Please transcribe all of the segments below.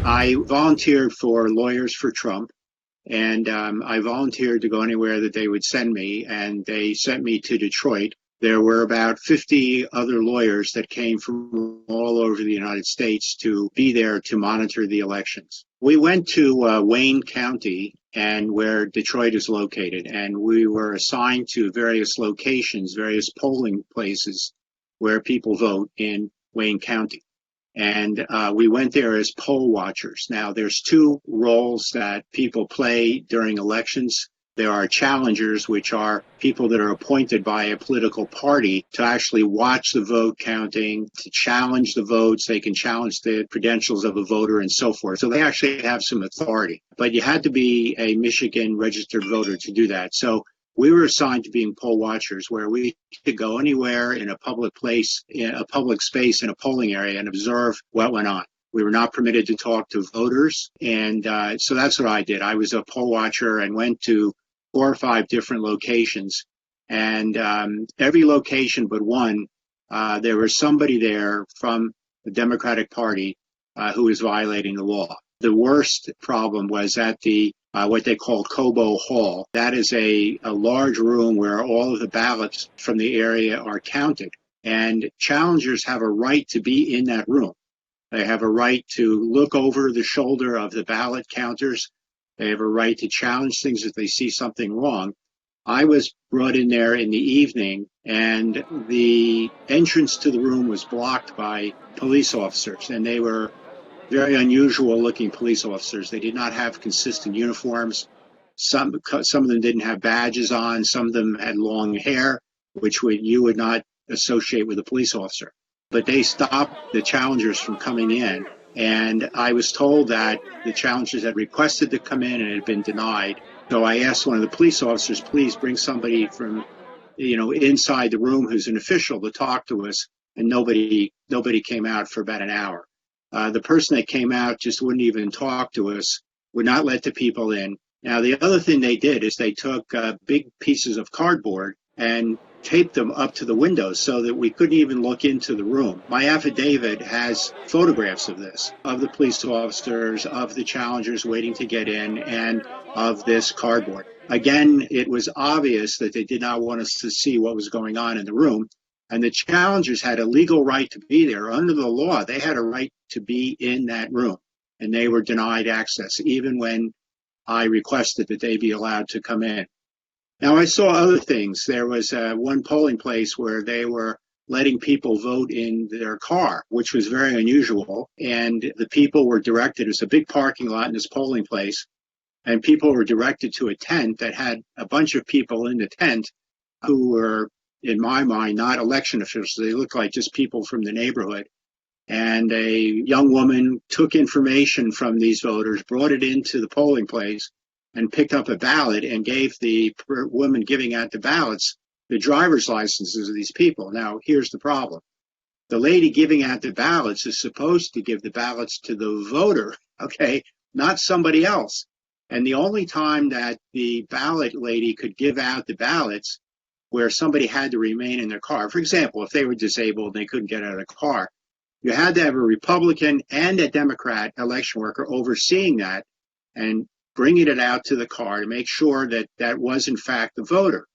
I volunteered for Lawyers for Trump, and I volunteered to go anywhere that they would send me, and they sent me to Detroit. There were about 50 other lawyers that came from all over the United States to be there to monitor the elections. We went to Wayne County, and where Detroit is located, and we were assigned to various locations, various polling places where people vote in Wayne County. And we went there as poll watchers. Now, there's two roles that people play during elections. There are challengers, which are people that are appointed by a political party to actually watch the vote counting, to challenge the votes. They can challenge the credentials of a voter and so forth. So they actually have some authority. But you had to be a Michigan registered voter to do that. So we were assigned to being poll watchers, where we could go anywhere in a public place, in a public space, in a polling area, and observe what went on. We were not permitted to talk to voters, and so that's what I did. I was a poll watcher and went to 4 or 5 different locations, and every location but one, there was somebody there from the Democratic Party who was violating the law. The worst problem was at the what they call Cobo Hall. That is a large room where all of the ballots from the area are counted. And challengers have a right to be in that room. They have a right to look over the shoulder of the ballot counters. They have a right to challenge things if they see something wrong. I was brought in there in the evening, and the entrance to the room was blocked by police officers, and they were very unusual looking police officers. They did not have consistent uniforms. Some of them didn't have badges on. Some of them had long hair, which you would not associate with a police officer. But they stopped the challengers from coming in. And I was told that the challengers had requested to come in and it had been denied. So I asked one of the police officers, please bring somebody from, inside the room who's an official to talk to us. And nobody came out for about an hour. The person that came out just wouldn't even talk to us, would not let the people in. Now, the other thing they did is they took big pieces of cardboard and taped them up to the windows so that we couldn't even look into the room. My affidavit has photographs of this, of the police officers, of the challengers waiting to get in, and of this cardboard. Again, it was obvious that they did not want us to see what was going on in the room. And the challengers had a legal right to be there. Under the law, they had a right to be in that room, and they were denied access, even when I requested that they be allowed to come in. Now, I saw other things. There was one polling place where they were letting people vote in their car, which was very unusual. And the people were directed, it was a big parking lot in this polling place, and people were directed to a tent that had a bunch of people in the tent who were, in my mind, not election officials. They looked like just people from the neighborhood. And a young woman took information from these voters, brought it into the polling place, and picked up a ballot and gave the woman giving out the ballots the driver's licenses of these people. Now, here's the problem. The lady giving out the ballots is supposed to give the ballots to the voter, okay, not somebody else. And the only time that the ballot lady could give out the ballots where somebody had to remain in their car. For example, if they were disabled and they couldn't get out of the car, you had to have a Republican and a Democrat election worker overseeing that and bringing it out to the car to make sure that that was, in fact, the voter.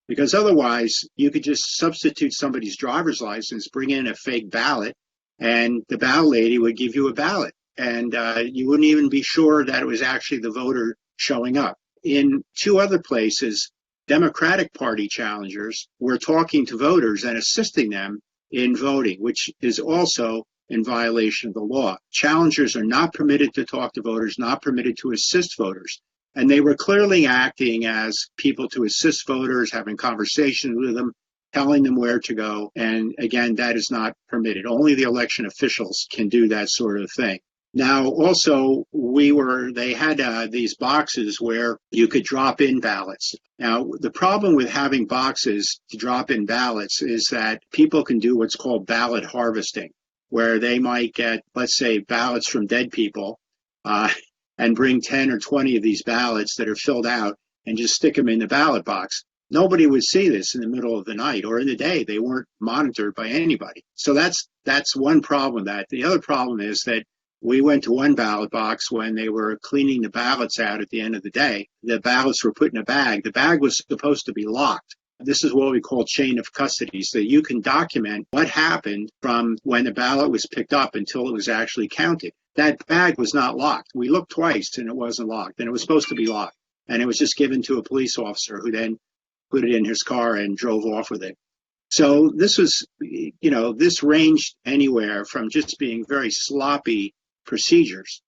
Because otherwise, you could just substitute somebody's driver's license, bring in a fake ballot, and the ballot lady would give you a ballot. And you wouldn't even be sure that it was actually the voter showing up. In 2 other places, Democratic Party challengers were talking to voters and assisting them in voting, which is also in violation of the law. Challengers are not permitted to talk to voters, not permitted to assist voters. And they were clearly acting as people to assist voters, having conversations with them, telling them where to go. And again, that is not permitted. Only the election officials can do that sort of thing. Now, also, they had these boxes where you could drop in ballots. Now, the problem with having boxes to drop in ballots is that people can do what's called ballot harvesting, where they might get, let's say, ballots from dead people and bring 10 or 20 of these ballots that are filled out and just stick them in the ballot box. Nobody would see this in the middle of the night or in the day. They weren't monitored by anybody. So that's one problem. The other problem is that We went to one ballot box when they were cleaning the ballots out at the end of the day. The ballots were put in a bag. The bag was supposed to be locked. This is what we call chain of custody, so you can document what happened from when the ballot was picked up until it was actually counted. That bag was not locked. We looked twice and it wasn't locked, and it was supposed to be locked. And it was just given to a police officer who then put it in his car and drove off with it. So this was, this ranged anywhere from just being very sloppy procedures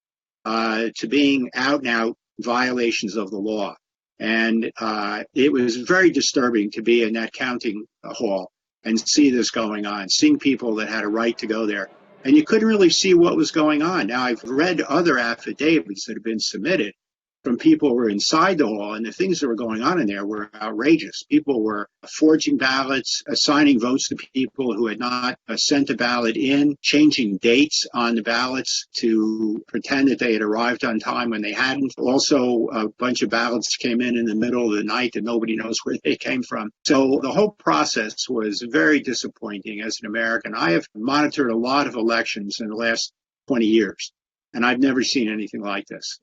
to being out and out violations of the law. And it was very disturbing to be in that counting hall and see this going on, seeing people that had a right to go there. And you couldn't really see what was going on. Now, I've read other affidavits that have been submitted from people who were inside the hall, and the things that were going on in there were outrageous. People were forging ballots, assigning votes to people who had not sent a ballot in, changing dates on the ballots to pretend that they had arrived on time when they hadn't. Also, a bunch of ballots came in the middle of the night and nobody knows where they came from. So the whole process was very disappointing as an American. I have monitored a lot of elections in the last 20 years. And I've never seen anything like this.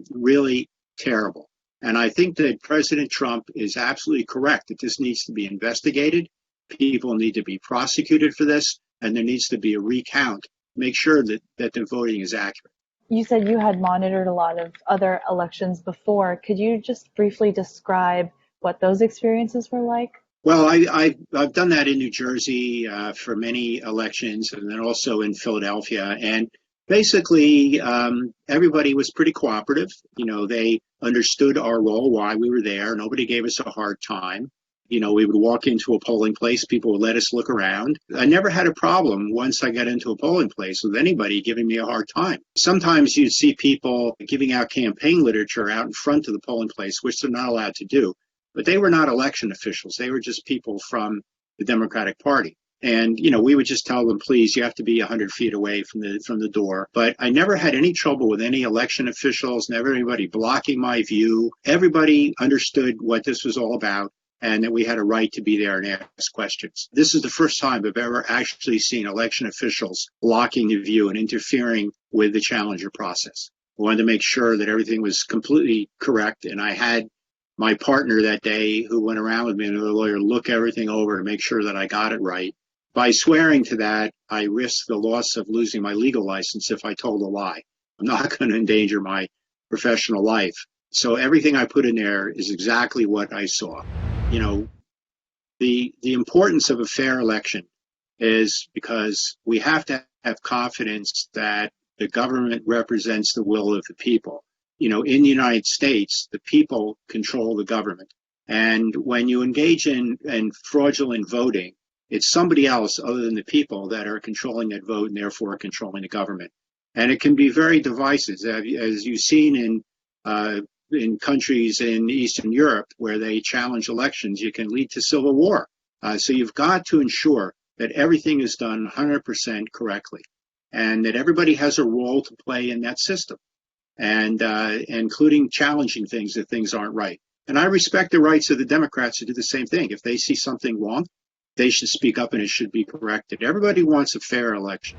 Really terrible. And I think that President Trump is absolutely correct that this needs to be investigated. People need to be prosecuted for this, and there needs to be a recount. Make sure that the voting is accurate. You said you had monitored a lot of other elections before. Could you just briefly describe what those experiences were like? Well, I've done that in New Jersey for many elections, and then also in Philadelphia. And basically, everybody was pretty cooperative. They understood our role, why we were there. Nobody gave us a hard time. We would walk into a polling place. People would let us look around. I never had a problem once I got into a polling place with anybody giving me a hard time. Sometimes you'd see people giving out campaign literature out in front of the polling place, which they're not allowed to do. But they were not election officials. They were just people from the Democratic Party. And, we would just tell them, please, you have to be 100 feet away from the door. But I never had any trouble with any election officials, never anybody blocking my view. Everybody understood what this was all about and that we had a right to be there and ask questions. This is the first time I've ever actually seen election officials blocking the view and interfering with the challenger process. I wanted to make sure that everything was completely correct, and I had my partner that day who went around with me, another lawyer, look everything over to make sure that I got it right. By swearing to that, I risked the loss of losing my legal license if I told a lie. I'm not going to endanger my professional life. So everything I put in there is exactly what I saw. The importance of a fair election is because we have to have confidence that the government represents the will of the people. In the United States, the people control the government. And when you engage in fraudulent voting, it's somebody else other than the people that are controlling that vote and therefore controlling the government. And it can be very divisive, as you've seen in countries in Eastern Europe where they challenge elections. You can lead to civil war. So you've got to ensure that everything is done 100% correctly and that everybody has a role to play in that system, and including challenging things if things aren't right. And I respect the rights of the Democrats to do the same thing. If they see something wrong, they should speak up and it should be corrected. Everybody wants a fair election.